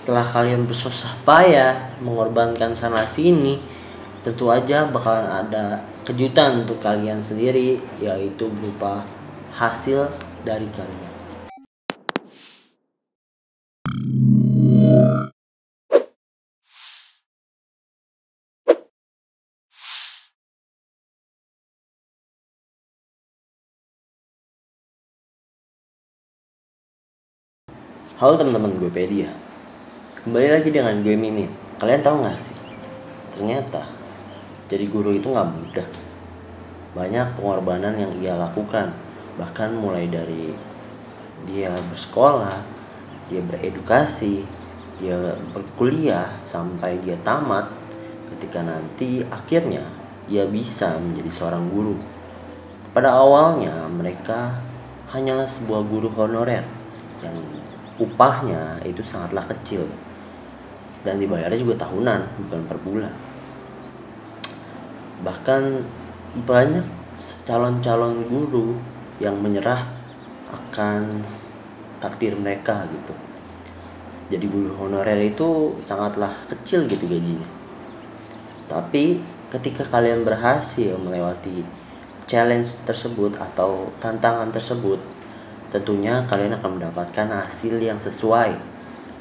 setelah kalian bersusah payah mengorbankan sana sini, tentu aja bakalan ada kejutan untuk kalian sendiri, yaitu berupa hasil dari kalian. Halo teman-teman, gue Pedi ya. Kembali lagi dengan gue Mimin. Kalian tahu gak sih? Ternyata jadi guru itu gak mudah. Banyak pengorbanan yang ia lakukan. Bahkan mulai dari dia bersekolah, dia beredukasi, dia berkuliah, sampai dia tamat. Ketika nanti akhirnya ia bisa menjadi seorang guru. Pada awalnya mereka hanyalah sebuah guru honorer yang upahnya itu sangatlah kecil dan dibayarnya juga tahunan, bukan per bulan. Bahkan banyak calon-calon guru yang menyerah akan takdir mereka gitu. Jadi guru honorer itu sangatlah kecil gitu gajinya. Tapi ketika kalian berhasil melewati challenge tersebut atau tantangan tersebut, tentunya kalian akan mendapatkan hasil yang sesuai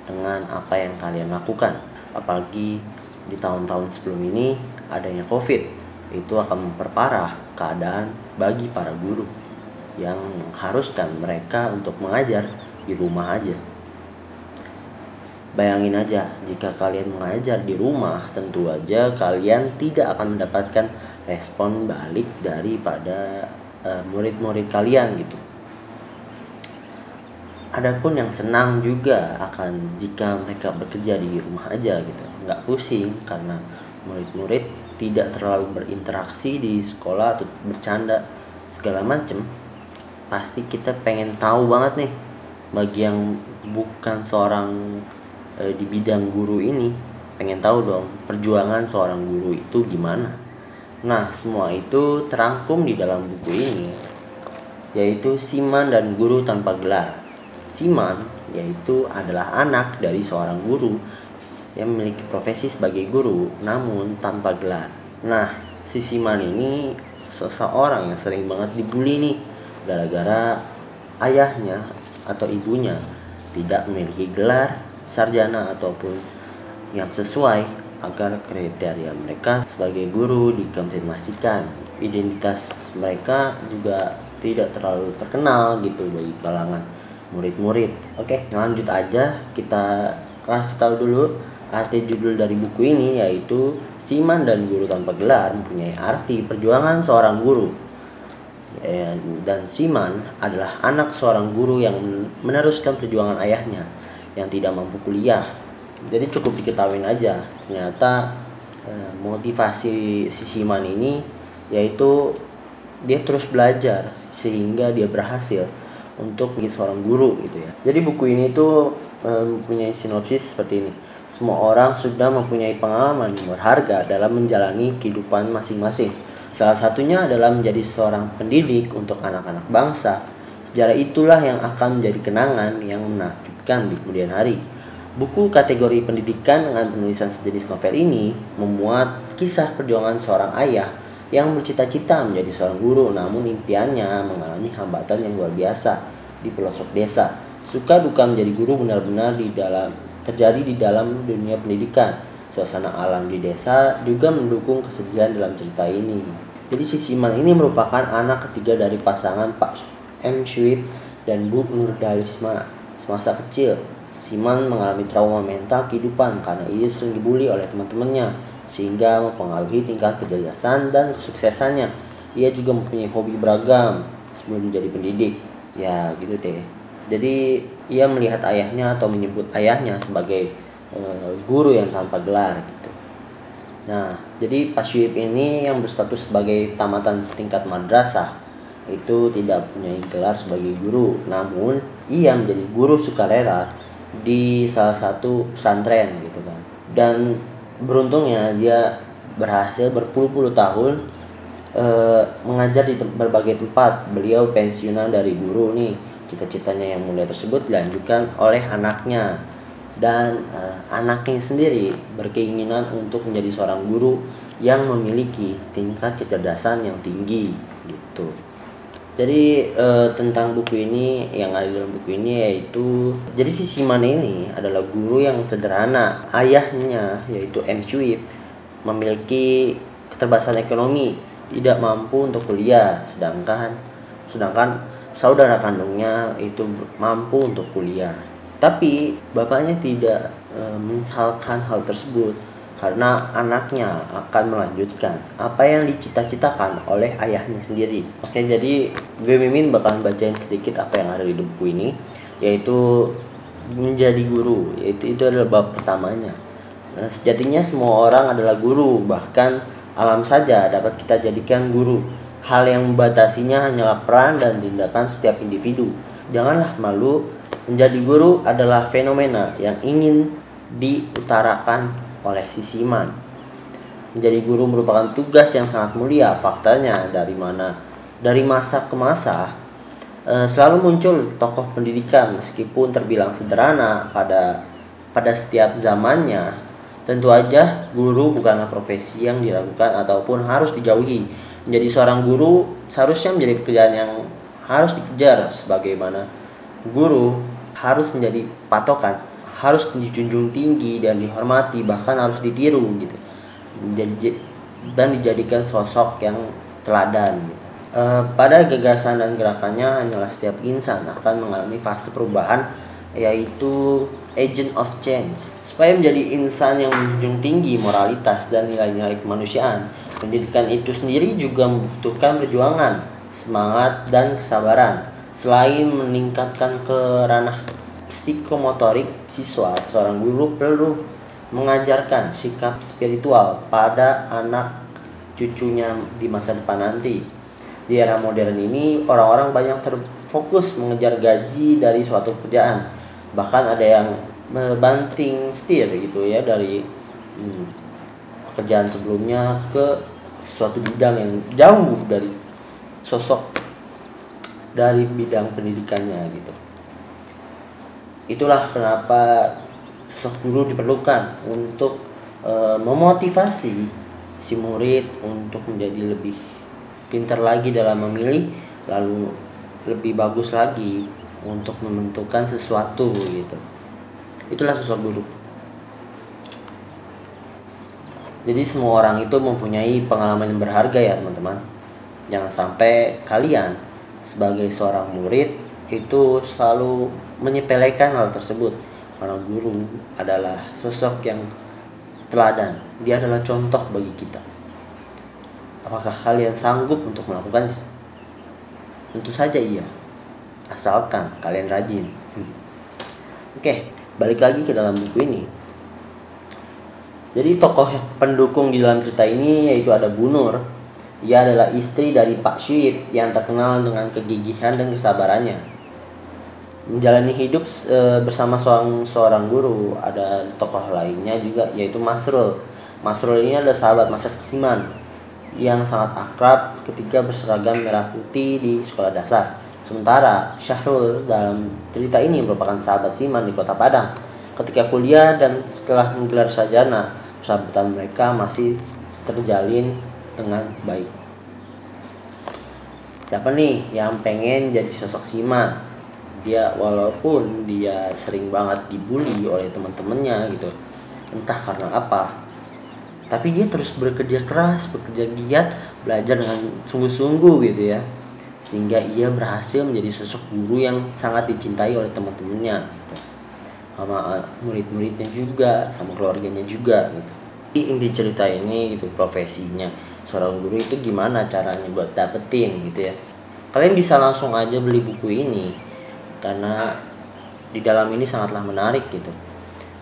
dengan apa yang kalian lakukan. Apalagi di tahun-tahun sebelum ini adanya COVID, itu akan memperparah keadaan bagi para guru yang mengharuskan mereka untuk mengajar di rumah aja. Bayangin aja, jika kalian mengajar di rumah, tentu aja kalian tidak akan mendapatkan respon balik daripada murid-murid kalian gitu. Adapun yang senang juga akan jika mereka bekerja di rumah aja gitu, nggak pusing karena murid-murid tidak terlalu berinteraksi di sekolah atau bercanda segala macem. Pasti kita pengen tahu banget nih, bagi yang bukan seorang di bidang guru ini, pengen tahu dong perjuangan seorang guru itu gimana. Nah, semua itu terangkum di dalam buku ini, yaitu Siman dan Guru Tanpa Gelar. Siman yaitu adalah anak dari seorang guru yang memiliki profesi sebagai guru namun tanpa gelar. Nah, si Siman ini seseorang yang sering banget dibully nih gara-gara ayahnya atau ibunya tidak memiliki gelar sarjana ataupun yang sesuai agar kriteria mereka sebagai guru dikonfirmasikan. Identitas mereka juga tidak terlalu terkenal gitu bagi kalangan murid-murid. Oke, lanjut aja, kita kasih tahu dulu arti judul dari buku ini, yaitu Siman dan Guru Tanpa Gelar mempunyai arti perjuangan seorang guru. Dan Siman adalah anak seorang guru yang meneruskan perjuangan ayahnya yang tidak mampu kuliah. Jadi cukup diketahui aja, ternyata motivasi si Siman ini yaitu dia terus belajar sehingga dia berhasil untuk menjadi seorang guru gitu ya. Jadi buku ini tuh mempunyai sinopsis seperti ini. Semua orang sudah mempunyai pengalaman berharga dalam menjalani kehidupan masing-masing. Salah satunya adalah menjadi seorang pendidik untuk anak-anak bangsa. Sejarah itulah yang akan menjadi kenangan yang menakjubkan di kemudian hari. Buku kategori pendidikan dengan penulisan sejenis novel ini memuat kisah perjuangan seorang ayah yang bercita-cita menjadi seorang guru, namun impiannya mengalami hambatan yang luar biasa di pelosok desa. Suka duka menjadi guru benar-benar terjadi di dalam dunia pendidikan. Suasana alam di desa juga mendukung kesedihan dalam cerita ini. Jadi si Siman ini merupakan anak ketiga dari pasangan Pak M. Syuib dan Bu Nurdalisma. Semasa kecil, Siman mengalami trauma mental kehidupan karena ia sering dibully oleh teman-temannya, sehingga mempengaruhi tingkat kecerdasan dan kesuksesannya. Ia juga mempunyai hobi beragam sebelum menjadi pendidik. Ya gitu deh. Jadi ia melihat ayahnya atau menyebut ayahnya sebagai guru yang tanpa gelar gitu. Nah, jadi Pak Syuib ini yang berstatus sebagai tamatan setingkat madrasah itu tidak punya gelar sebagai guru, namun ia menjadi guru sukarela di salah satu pesantren gitu kan. Dan beruntungnya dia berhasil berpuluh-puluh tahun mengajar di berbagai tempat. Beliau pensiunan dari guru nih. Cita-citanya yang mulia tersebut dilanjutkan oleh anaknya dan anaknya sendiri berkeinginan untuk menjadi seorang guru yang memiliki tingkat kecerdasan yang tinggi gitu. Jadi tentang buku ini, yang ada dalam buku ini yaitu, jadi si Siman ini adalah guru yang sederhana. Ayahnya yaitu M. Shuib memiliki keterbatasan ekonomi, tidak mampu untuk kuliah, sedangkan saudara kandungnya itu mampu untuk kuliah. Tapi bapaknya tidak menyesalkan hal tersebut karena anaknya akan melanjutkan apa yang dicita-citakan oleh ayahnya sendiri. Oke, jadi gue Mimin bakalan bacain sedikit apa yang ada di buku ini, yaitu menjadi guru, yaitu itu adalah bab pertamanya. Nah, sejatinya semua orang adalah guru, bahkan alam saja dapat kita jadikan guru. Hal yang membatasinya hanyalah peran dan tindakan setiap individu. Janganlah malu, menjadi guru adalah fenomena yang ingin diutarakan oleh si Siman. Menjadi guru merupakan tugas yang sangat mulia. Faktanya dari masa ke masa selalu muncul tokoh pendidikan meskipun terbilang sederhana pada setiap zamannya. Tentu aja guru bukanlah profesi yang diragukan ataupun harus dijauhi. Menjadi seorang guru seharusnya menjadi pekerjaan yang harus dikejar, sebagaimana guru harus menjadi patokan, harus dijunjung tinggi dan dihormati, bahkan harus ditiru gitu. Dan dijadikan sosok yang teladan. Pada gagasan dan gerakannya hanyalah setiap insan akan mengalami fase perubahan, yaitu agent of change. Supaya menjadi insan yang menjunjung tinggi moralitas dan nilai-nilai kemanusiaan, pendidikan itu sendiri juga membutuhkan perjuangan, semangat, dan kesabaran. Selain meningkatkan ke ranah psikomotorik siswa, seorang guru perlu mengajarkan sikap spiritual pada anak cucunya di masa depan nanti. Di era modern ini, orang-orang banyak terfokus mengejar gaji dari suatu pekerjaan. Bahkan ada yang banting setir gitu ya, dari pekerjaan sebelumnya ke suatu bidang yang jauh dari sosok dari bidang pendidikannya gitu. Itulah kenapa sosok guru diperlukan untuk memotivasi si murid untuk menjadi lebih pintar lagi dalam memilih, lalu lebih bagus lagi untuk menentukan sesuatu gitu. Itulah sosok guru. Jadi semua orang itu mempunyai pengalaman yang berharga ya teman-teman. Jangan sampai kalian sebagai seorang murid itu selalu menyepelekan hal tersebut. Karena guru adalah sosok yang teladan. Dia adalah contoh bagi kita. Apakah kalian sanggup untuk melakukannya? Tentu saja iya. Asalkan kalian rajin. Oke, balik lagi ke dalam buku ini. Jadi tokoh pendukung di dalam cerita ini yaitu ada Bu Nur. Ia adalah istri dari Pak Shuib yang terkenal dengan kegigihan dan kesabarannya. Menjalani hidup bersama seorang guru. Ada tokoh lainnya juga yaitu Masrul. Masrul ini adalah sahabat masa Siman yang sangat akrab ketika berseragam merah putih di sekolah dasar. Sementara Syahrul dalam cerita ini merupakan sahabat Siman di Kota Padang. Ketika kuliah dan setelah menggelar sarjana, persahabatan mereka masih terjalin dengan baik. Siapa nih yang pengen jadi sosok Siman? Dia walaupun dia sering banget dibully oleh teman-temannya gitu, entah karena apa, tapi dia terus bekerja keras, bekerja giat, belajar dengan sungguh-sungguh gitu ya, sehingga ia berhasil menjadi sosok guru yang sangat dicintai oleh teman-temannya gitu, sama murid-muridnya juga, sama keluarganya juga gitu. Inti cerita ini gitu, profesinya seorang guru itu gimana caranya buat dapetin gitu ya. Kalian bisa langsung aja beli buku ini karena di dalam ini sangatlah menarik gitu.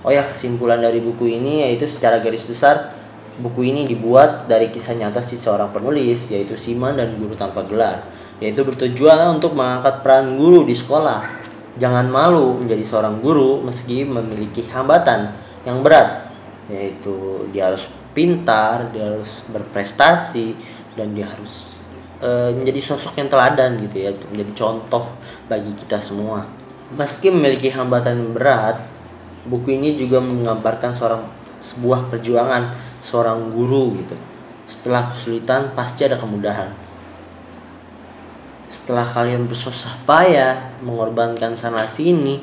Oh ya, kesimpulan dari buku ini yaitu secara garis besar buku ini dibuat dari kisah nyata si seorang penulis yaitu Siman dan Guru Tanpa Gelar, yaitu bertujuan untuk mengangkat peran guru di sekolah. Jangan malu menjadi seorang guru meski memiliki hambatan yang berat, yaitu dia harus pintar, dia harus berprestasi, dan dia harus menjadi sosok yang teladan gitu ya, menjadi contoh bagi kita semua. Meski memiliki hambatan yang berat, Buku ini juga menggambarkan sebuah perjuangan seorang guru gitu. Setelah kesulitan pasti ada kemudahan. Setelah kalian bersusah payah mengorbankan sana sini,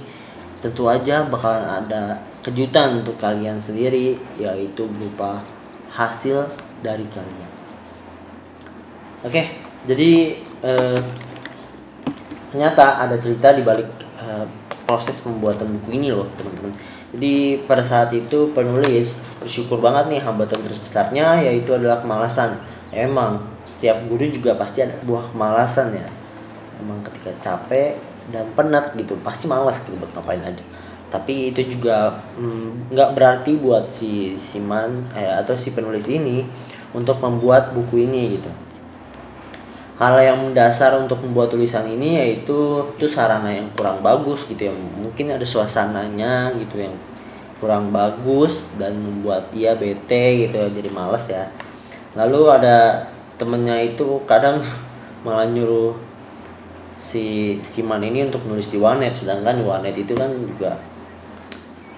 tentu aja bakalan ada kejutan untuk kalian sendiri, yaitu berupa hasil dari kalian. Oke, jadi ternyata ada cerita di balik proses pembuatan buku ini loh teman-teman. Jadi pada saat itu penulis bersyukur banget nih, hambatan terbesarnya yaitu adalah kemalasan. Emang setiap guru juga pasti ada buah kemalasan ya. Emang ketika capek dan penat gitu pasti malas gitu buat ngapain aja. Tapi itu juga nggak berarti buat si Siman atau si penulis ini untuk membuat buku ini gitu. Hal yang mendasar untuk membuat tulisan ini yaitu sarana yang kurang bagus gitu ya. Mungkin ada suasananya gitu yang kurang bagus dan membuat ia bete gitu ya, jadi malas ya. Lalu ada temennya itu kadang malah nyuruh si Siman ini untuk nulis di warnet, sedangkan di warnet itu kan juga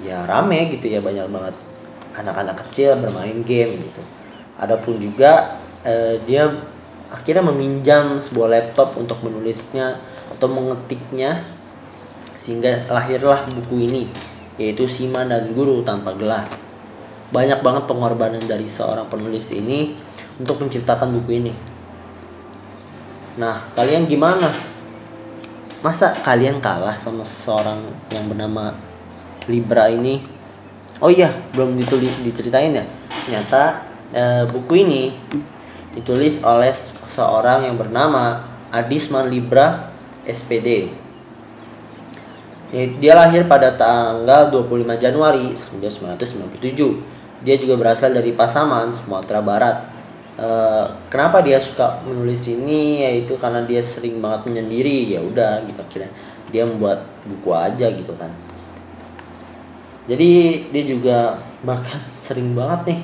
ya rame gitu ya, banyak banget anak-anak kecil bermain game gitu. Adapun juga dia akhirnya meminjam sebuah laptop untuk menulisnya atau mengetiknya, sehingga lahirlah buku ini, yaitu Siman dan Guru Tanpa Gelar. Banyak banget pengorbanan dari seorang penulis ini untuk menciptakan buku ini. Nah, kalian gimana? Masa kalian kalah sama seseorang yang bernama Libra ini? Oh iya, belum gitu diceritain ya. Ternyata buku ini ditulis oleh seorang yang bernama Adisman Libra SPD. Dia lahir pada tanggal 25 Januari 1997. Dia juga berasal dari Pasaman, Sumatera Barat. Kenapa dia suka menulis ini? Yaitu karena dia sering banget menyendiri. Ya udah, gitu akhirnya dia membuat buku aja gitu kan. Jadi dia juga bahkan sering banget nih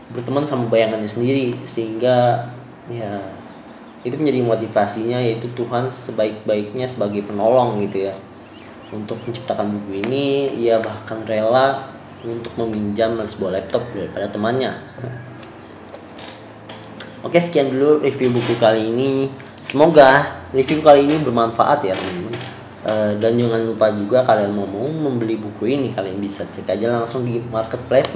berteman sama bayangannya sendiri, sehingga ya itu menjadi motivasinya, yaitu Tuhan sebaik-baiknya sebagai penolong gitu ya. Untuk menciptakan buku ini ia bahkan rela untuk meminjam sebuah laptop daripada temannya. Oke, sekian dulu review buku kali ini. Semoga review kali ini bermanfaat ya teman-teman. Dan jangan lupa juga kalian mau membeli buku ini, kalian bisa cek aja langsung di marketplace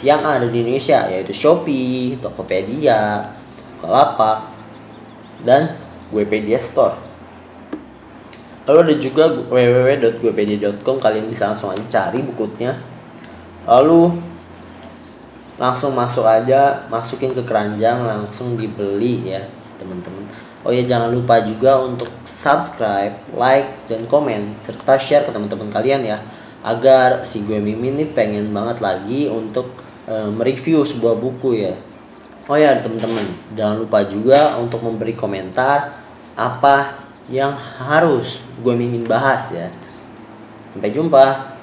yang ada di Indonesia, yaitu Shopee, Tokopedia, Bukalapak, dan Wepedia Store. Lalu ada juga www.wepedia.com, kalian bisa langsung aja cari bukunya. Lalu langsung masuk aja, masukin ke keranjang, langsung dibeli ya teman-teman. Oh ya, jangan lupa juga untuk subscribe, like, dan komen, serta share ke teman-teman kalian ya, agar si gue Mimin nih pengen banget lagi untuk mereview sebuah buku ya. Oh ya teman-teman, jangan lupa juga untuk memberi komentar apa yang harus gue Mimin bahas ya. Sampai jumpa.